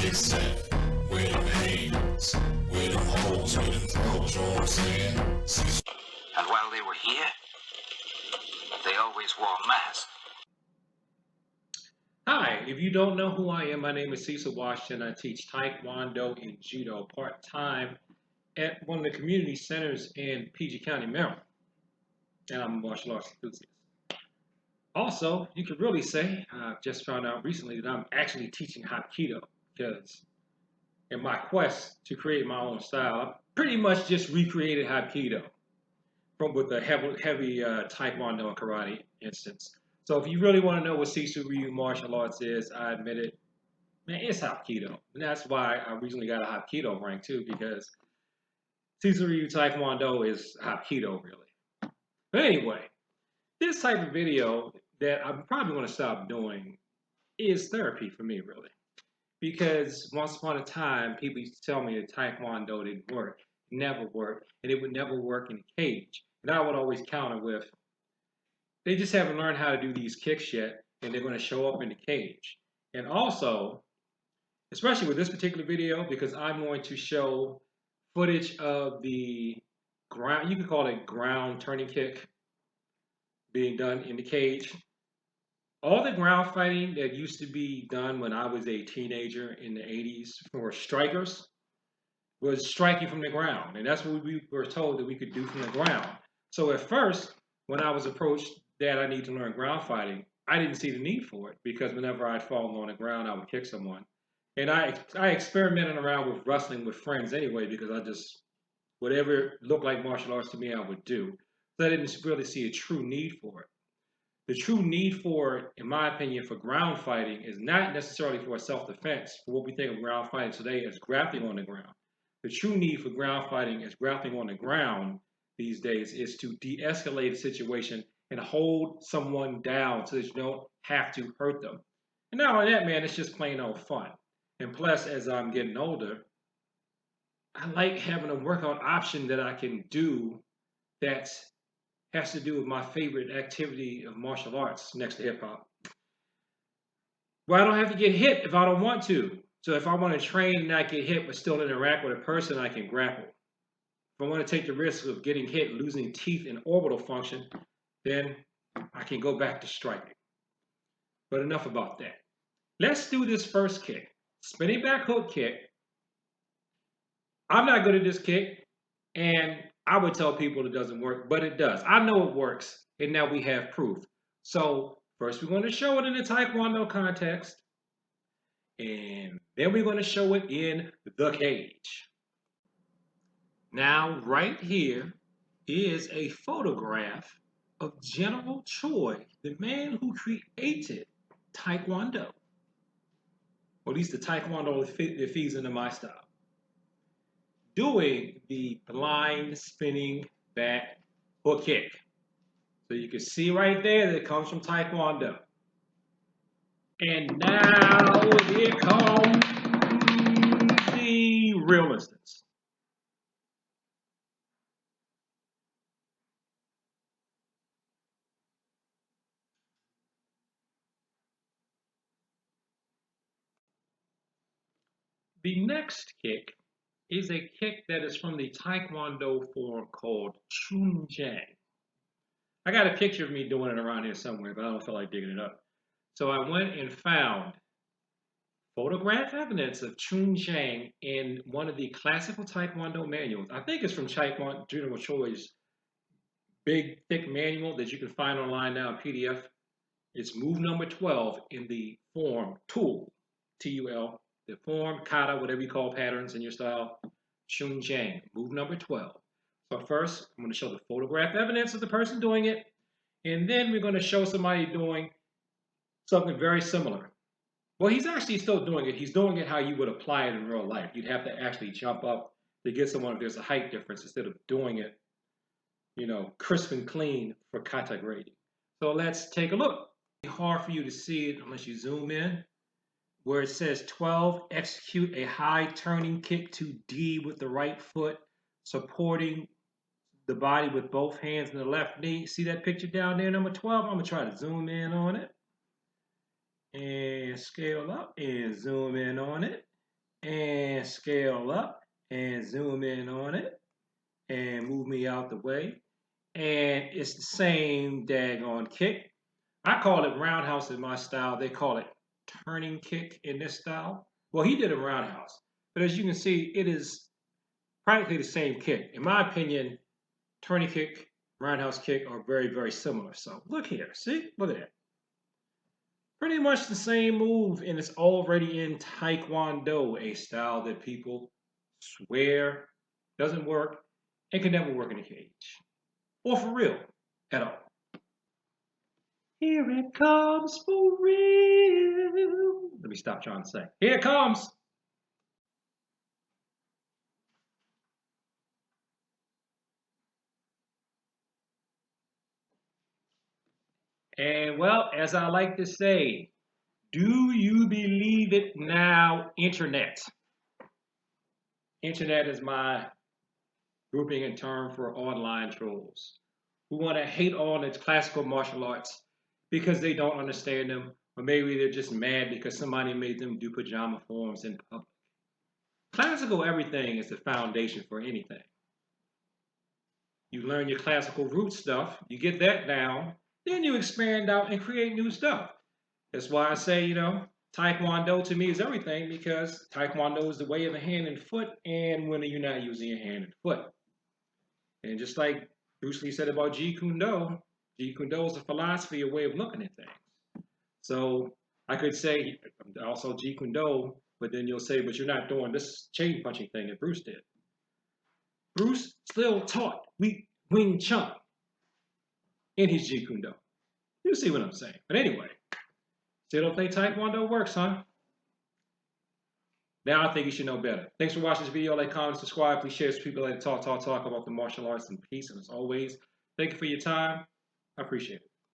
get set. Where them hands, where them holes, where them throws, you know what I'm saying? And while they were here, they always wore masks. Hi, if you don't know who I am, my name is Cecil Washington. I teach Taekwondo and Judo part-time at one of the community centers in PG County, Maryland. And I'm a martial arts enthusiast. Also, you could really say, I just found out recently that I'm actually teaching Hapkido because in my quest to create my own style, I pretty much just recreated Hapkido with a heavy Taekwondo and karate instance. So if you really want to know what Cecil Ryu martial arts is, I admit it, man, it's Hapkido. And that's why I recently got a Hapkido rank too, because Cecil Ryu Taekwondo is Hapkido really. But anyway, this type of video that I'm probably going to stop doing is therapy for me really. Because once upon a time, people used to tell me that Taekwondo didn't work, never worked, and it would never work in a cage. And I would always counter with, they just haven't learned how to do these kicks yet, and they're going to show up in the cage. And also, especially with this particular video, because I'm going to show footage of the ground, you could call it ground turning kick, being done in the cage. All the ground fighting that used to be done when I was a teenager in the 80s for strikers was striking from the ground. And that's what we were told that we could do from the ground. So at first, when I was approached that I need to learn ground fighting, I didn't see the need for it because whenever I'd fallen on the ground, I would kick someone. And I experimented around with wrestling with friends anyway because I just, whatever looked like martial arts to me, I would do. So I didn't really see a true need for it. The true need for it, in my opinion, for ground fighting is not necessarily for self-defense, for what we think of ground fighting today as grappling on the ground. The true need for ground fighting as grappling on the ground these days is to de-escalate a situation and hold someone down so that you don't have to hurt them. And not only that, man, it's just plain old fun. And plus, as I'm getting older, I like having a workout option that I can do that has to do with my favorite activity of martial arts next to hip hop. Well, I don't have to get hit if I don't want to. So if I want to train and not get hit but still interact with a person, I can grapple. If I want to take the risk of getting hit, losing teeth and orbital function, then I can go back to striking. But enough about that. Let's do this first kick. Spinning back hook kick. I'm not good at this kick, and I would tell people it doesn't work, but it does. I know it works, and now we have proof. So first we're going to show it in the Taekwondo context, and then we're going to show it in the cage. Now, right here is a photograph of General Choi, the man who created Taekwondo. Or at least the Taekwondo that feeds into my style. Doing the blind spinning back hook kick. So you can see right there that it comes from Taekwondo. And now here comes the real instance. The next kick is a kick that is from the Taekwondo form called Chun Jang. I got a picture of me doing it around here somewhere, but I don't feel like digging it up. So I went and found photograph evidence of Chun Jang in one of the classical Taekwondo manuals. I think it's from General Choi's big, thick manual that you can find online now in PDF. It's move number 12 in the form Tool, T-U-L, the form, kata, whatever you call patterns in your style, Chun Jang, move number 12. So first, I'm going to show the photograph evidence of the person doing it, and then we're going to show somebody doing something very similar. Well, he's actually still doing it. He's doing it how you would apply it in real life. You'd have to actually jump up to get someone if there's a height difference instead of doing it, you know, crisp and clean for kata grading. So let's take a look. It's hard for you to see it unless you zoom in. Where it says 12, execute a high turning kick to D with the right foot, supporting the body with both hands and the left knee. See that picture down there, number 12? I'm going to try to zoom in on it. And scale up and zoom in on it. and scale up and zoom in on it and move me out the way. And it's the same daggone kick. I call it roundhouse in my style. They call it turning kick in this style. Well, he did a roundhouse, but as you can see, it is practically the same kick. In my opinion, turning kick, roundhouse kick are very, very similar. So look here, see, look at that. Pretty much the same move, and it's already in Taekwondo, a style that people swear doesn't work and can never work in a cage. Or for real, at all. Here it comes for real. Let me stop trying to say. Here it comes. And well, as I like to say, do you believe it now, Internet? Internet is my grouping and term for online trolls who want to hate on its classical martial arts because they don't understand them, or maybe they're just mad because somebody made them do pajama forms in public. Classical everything is the foundation for anything. You learn your classical root stuff, you get that down, then you expand out and create new stuff. That's why I say, Taekwondo to me is everything, because Taekwondo is the way of the hand and foot, and when are you not using your hand and foot? And just like Bruce Lee said about Jeet Kune Do is a philosophy, a way of looking at things. So I could say also Jeet Kune Do, but then you'll say, but you're not doing this chain punching thing that Bruce did. Bruce still taught Wing Chun in his Jeet Kune Do. You see what I'm saying. But anyway, still don't think Taekwondo works, huh? Now I think you should know better. Thanks for watching this video. Like, comment, subscribe. Please share this with people that talk about the martial arts in peace. And as always, thank you for your time. I appreciate it.